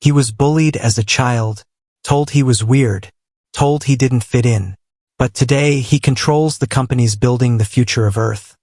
He was bullied as a child, told he was weird, told he didn't fit in. But today he controls the companies building the future of Earth.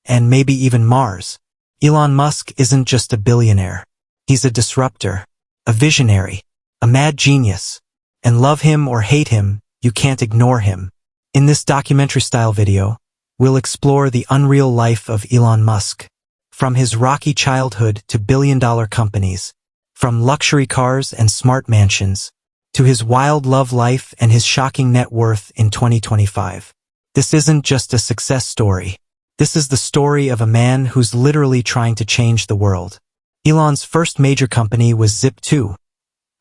And maybe even Mars. Elon Musk isn't just a billionaire. He's a disruptor, a visionary, a mad genius. And love him or hate him, you can't ignore him. In this documentary-style video, we'll explore the unreal life of Elon Musk. From his rocky childhood to billion-dollar companies, from luxury cars and smart mansions, to his wild love life and his shocking net worth in 2025. This isn't just a success story. This is the story of a man who's literally trying to change the world. Elon's first major company was Zip2,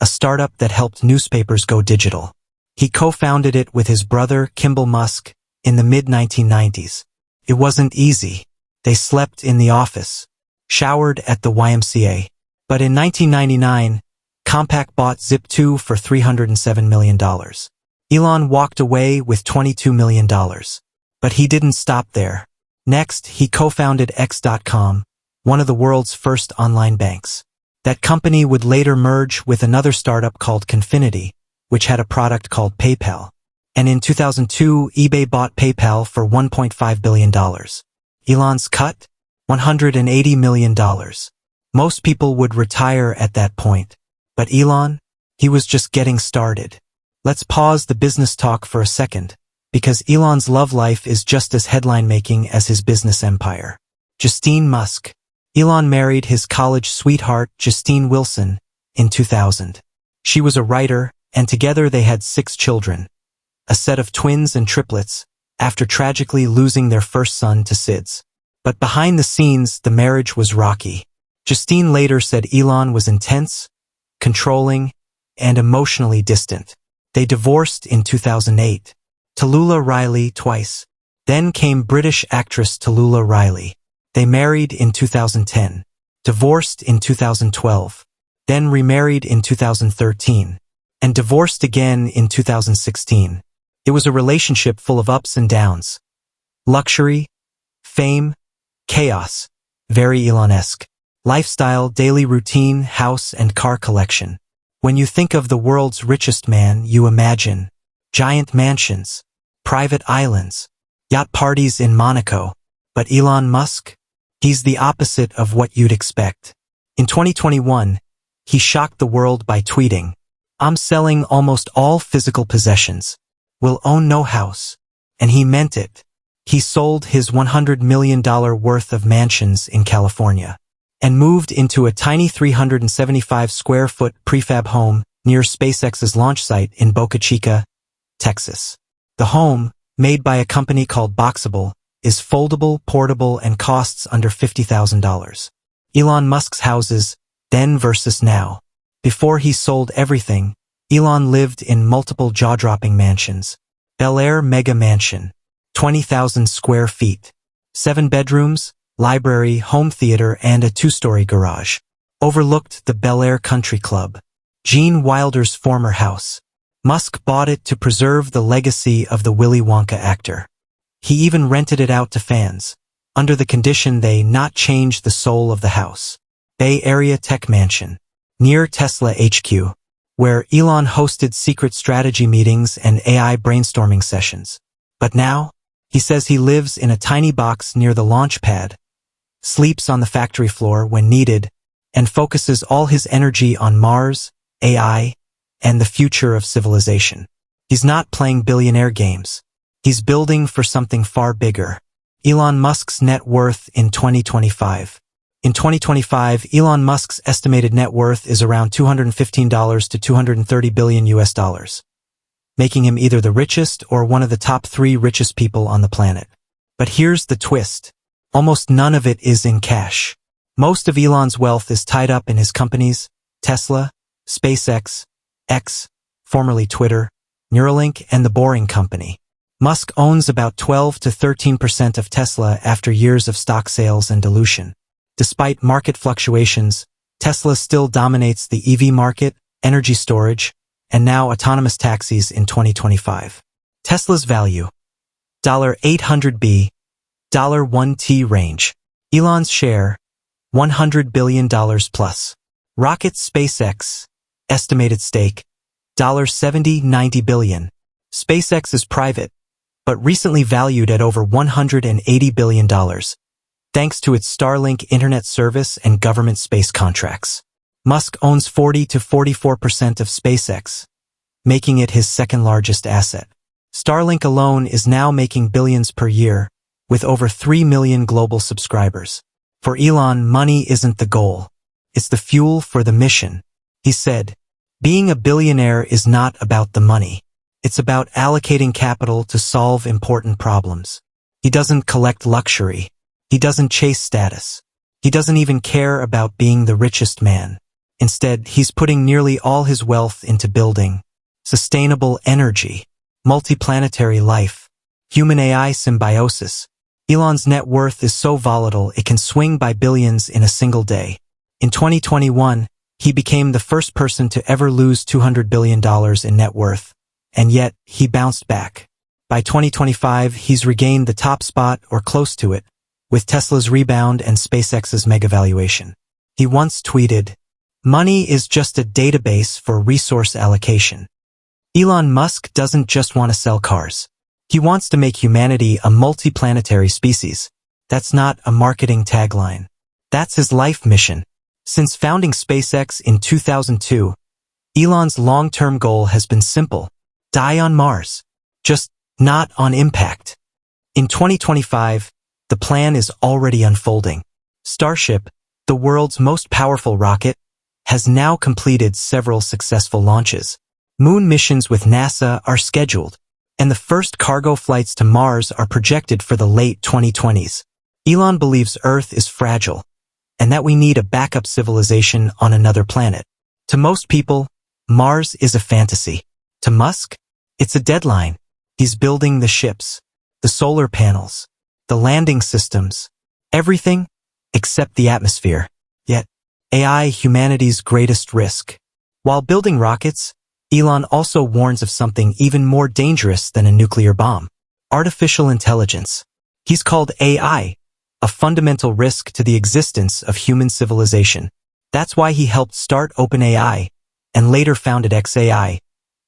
a startup that helped newspapers go digital. He co-founded it with his brother, Kimball Musk, in the mid-1990s. It wasn't easy. They slept in the office, showered at the YMCA. But in 1999, Compaq bought Zip2 for $307 million. Elon walked away with $22 million. But he didn't stop there. Next, he co-founded X.com, one of the world's first online banks. That company would later merge with another startup called Confinity, which had a product called PayPal. And in 2002, eBay bought PayPal for $1.5 billion. Elon's cut? $180 million. Most people would retire at that point. But Elon? He was just getting started. Let's pause the business talk for a second, because Elon's love life is just as headline-making as his business empire. Justine Musk. Elon married his college sweetheart, Justine Wilson, in 2000. She was a writer, and together they had 6 children. A set of twins and triplets, after tragically losing their first son to SIDS. But behind the scenes, the marriage was rocky. Justine later said Elon was intense, controlling, and emotionally distant. They divorced in 2008. Tallulah Riley twice. Then came British actress Tallulah Riley. They married in 2010, divorced in 2012, then remarried in 2013, and divorced again in 2016. It was a relationship full of ups and downs. Luxury, fame, chaos, very Elon-esque. Lifestyle, daily routine, house and car collection. When you think of the world's richest man, you imagine giant mansions, private islands, yacht parties in Monaco. But Elon Musk? He's the opposite of what you'd expect. In 2021, he shocked the world by tweeting, "I'm selling almost all physical possessions. Will own no house." And he meant it. He sold his $100 million worth of mansions in California and moved into a tiny 375-square-foot prefab home near SpaceX's launch site in Boca Chica, Texas. The home, made by a company called Boxable, is foldable, portable, and costs under $50,000. Elon Musk's houses, then versus now. Before he sold everything, Elon lived in multiple jaw-dropping mansions. Bel Air Mega Mansion, 20,000 square feet, 7 bedrooms, library, home theater, and a 2-story garage. Overlooked the Bel Air Country Club, Gene Wilder's former house. Musk bought it to preserve the legacy of the Willy Wonka actor. He even rented it out to fans, under the condition they not change the soul of the house. Bay Area Tech Mansion, near Tesla HQ, where Elon hosted secret strategy meetings and AI brainstorming sessions. But now, he says he lives in a tiny box near the launch pad, sleeps on the factory floor when needed, and focuses all his energy on Mars, AI, and the future of civilization. He's not playing billionaire games. He's building for something far bigger. Elon Musk's net worth in 2025. In 2025, Elon Musk's estimated net worth is around $215 to $230 billion US, making him either the richest or one of the top 3 richest people on the planet. But here's the twist. Almost none of it is in cash. Most of Elon's wealth is tied up in his companies, Tesla, SpaceX, X, formerly Twitter, Neuralink, and the Boring Company. Musk owns about 12 to 13% of Tesla after years of stock sales and dilution. Despite market fluctuations, Tesla still dominates the EV market, energy storage, and now autonomous taxis in 2025. Tesla's value, $800 $1T range. Elon's share, $100 billion plus. Rocket SpaceX, Estimated stake, $70-90 billion. SpaceX is private, but recently valued at over $180 billion, thanks to its Starlink internet service and government space contracts. Musk owns 40 to 44% of SpaceX, making it his second-largest asset. Starlink alone is now making billions per year, with over 3 million global subscribers. For Elon, money isn't the goal. It's the fuel for the mission. He said, "Being a billionaire is not about the money. It's about allocating capital to solve important problems." He doesn't collect luxury. He doesn't chase status. He doesn't even care about being the richest man. Instead, he's putting nearly all his wealth into building sustainable energy, multiplanetary life, human AI symbiosis. Elon's net worth is so volatile it can swing by billions in a single day. In 2021, he became the first person to ever lose $200 billion in net worth, and yet he bounced back. By 2025, he's regained the top spot or close to it, with Tesla's rebound and SpaceX's mega valuation. He once tweeted, "Money is just a database for resource allocation." Elon Musk doesn't just want to sell cars. He wants to make humanity a multiplanetary species. That's not a marketing tagline. That's his life mission. Since founding SpaceX in 2002, Elon's long-term goal has been simple: die on Mars, just not on impact. In 2025, the plan is already unfolding. Starship, the world's most powerful rocket, has now completed several successful launches. Moon missions with NASA are scheduled, and the first cargo flights to Mars are projected for the late 2020s. Elon believes Earth is fragile, and that we need a backup civilization on another planet. To most people, Mars is a fantasy. To Musk, it's a deadline. He's building the ships, the solar panels, the landing systems, everything except the atmosphere. Yet, AI, humanity's greatest risk. While building rockets, Elon also warns of something even more dangerous than a nuclear bomb: artificial intelligence. He's called AI a fundamental risk to the existence of human civilization. That's why he helped start OpenAI and later founded xAI,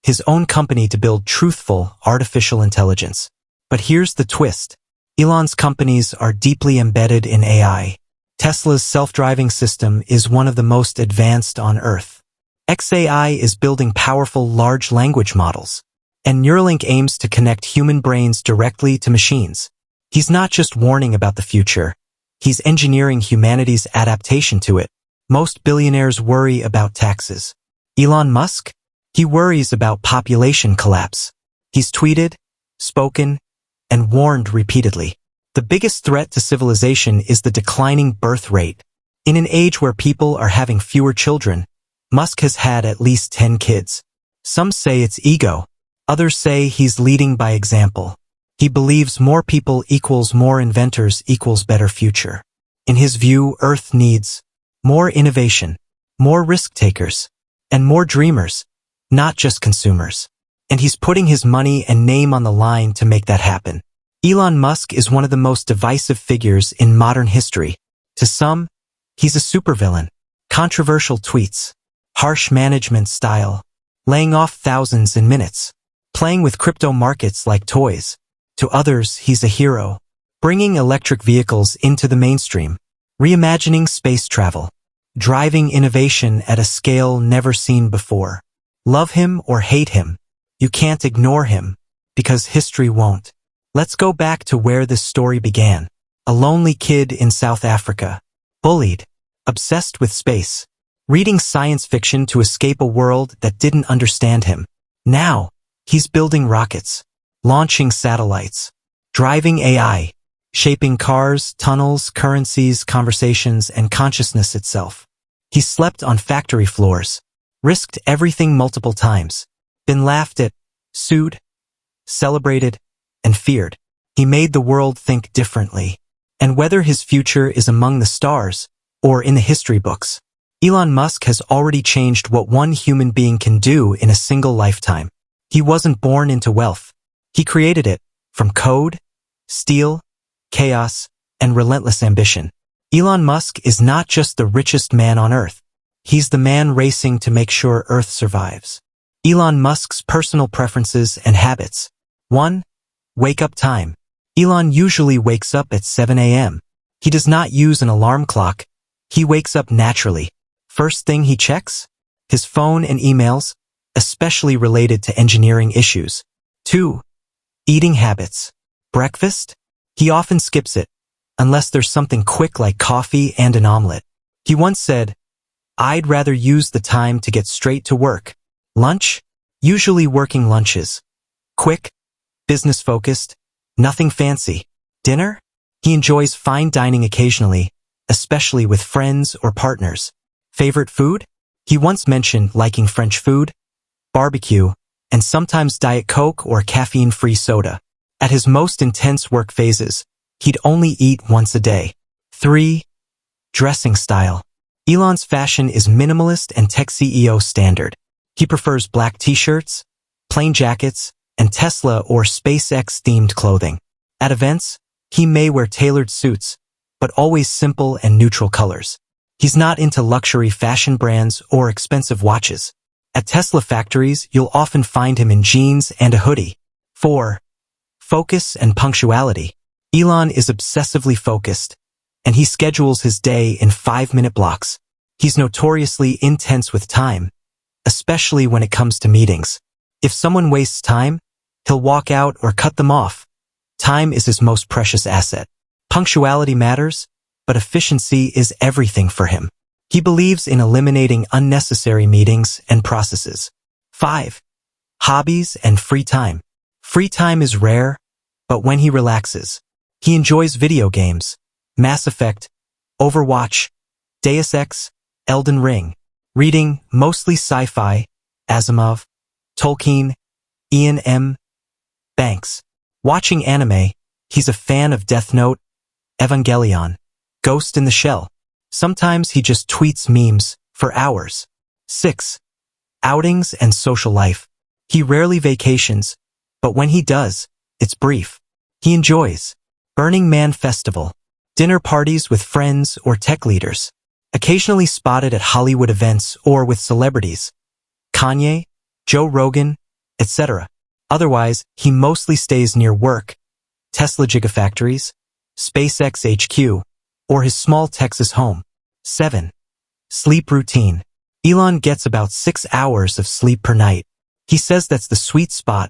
his own company to build truthful artificial intelligence. But here's the twist. Elon's companies are deeply embedded in AI. Tesla's self-driving system is one of the most advanced on Earth. xAI is building powerful large language models, and Neuralink aims to connect human brains directly to machines. He's not just warning about the future. He's engineering humanity's adaptation to it. Most billionaires worry about taxes. Elon Musk? He worries about population collapse. He's tweeted, spoken, and warned repeatedly. The biggest threat to civilization is the declining birth rate. In an age where people are having fewer children, Musk has had at least 10 kids. Some say it's ego. Others say he's leading by example. He believes more people equals more inventors equals better future. In his view, Earth needs more innovation, more risk-takers, and more dreamers, not just consumers. And he's putting his money and name on the line to make that happen. Elon Musk is one of the most divisive figures in modern history. To some, he's a supervillain. Controversial tweets, harsh management style, laying off thousands in minutes, playing with crypto markets like toys. To others, he's a hero, bringing electric vehicles into the mainstream, reimagining space travel, driving innovation at a scale never seen before. Love him or hate him, you can't ignore him, because history won't. Let's go back to where this story began. A lonely kid in South Africa, bullied, obsessed with space, reading science fiction to escape a world that didn't understand him. Now, he's building rockets, launching satellites, driving AI, shaping cars, tunnels, currencies, conversations, and consciousness itself. He slept on factory floors, risked everything multiple times, been laughed at, sued, celebrated, and feared. He made the world think differently. And whether his future is among the stars or in the history books, Elon Musk has already changed what one human being can do in a single lifetime. He wasn't born into wealth. He created it from code, steel, chaos, and relentless ambition. Elon Musk is not just the richest man on Earth. He's the man racing to make sure Earth survives. Elon Musk's personal preferences and habits. 1. Wake-up time. Elon usually wakes up at 7 a.m. He does not use an alarm clock. He wakes up naturally. First thing he checks? His phone and emails, especially related to engineering issues. 2. Eating habits. Breakfast? He often skips it, unless there's something quick like coffee and an omelet. He once said, "I'd rather use the time to get straight to work." Lunch? Usually working lunches. Quick, business-focused, nothing fancy. Dinner? He enjoys fine dining occasionally, especially with friends or partners. Favorite food? He once mentioned liking French food, barbecue, and sometimes Diet Coke or caffeine-free soda. At his most intense work phases, he'd only eat once a day. 3. Dressing style. Elon's fashion is minimalist and tech CEO standard. He prefers black t-shirts, plain jackets, and Tesla or SpaceX-themed clothing. At events, he may wear tailored suits, but always simple and neutral colors. He's not into luxury fashion brands or expensive watches. At Tesla factories, you'll often find him in jeans and a hoodie. 4. Focus and punctuality. Elon is obsessively focused, and he schedules his day in 5-minute blocks. He's notoriously intense with time, especially when it comes to meetings. If someone wastes time, he'll walk out or cut them off. Time is his most precious asset. Punctuality matters, but efficiency is everything for him. He believes in eliminating unnecessary meetings and processes. 5. Hobbies and free time. Free time is rare, but when he relaxes, he enjoys video games, Mass Effect, Overwatch, Deus Ex, Elden Ring. Reading, mostly sci-fi, Asimov, Tolkien, Ian M. Banks. Watching anime, he's a fan of Death Note, Evangelion, Ghost in the Shell. Sometimes he just tweets memes for hours. 6. Outings and social life. He rarely vacations, but when he does, it's brief. He enjoys Burning Man Festival, dinner parties with friends or tech leaders, occasionally spotted at Hollywood events or with celebrities, Kanye, Joe Rogan, etc. Otherwise, he mostly stays near work, Tesla gigafactories, SpaceX HQ, or his small Texas home. 7. Sleep routine. Elon gets about 6 hours of sleep per night. He says that's the sweet spot.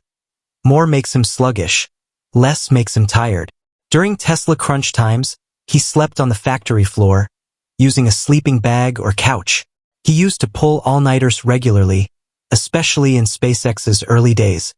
More makes him sluggish, less makes him tired. During Tesla crunch times, he slept on the factory floor, using a sleeping bag or couch. He used to pull all-nighters regularly, especially in SpaceX's early days.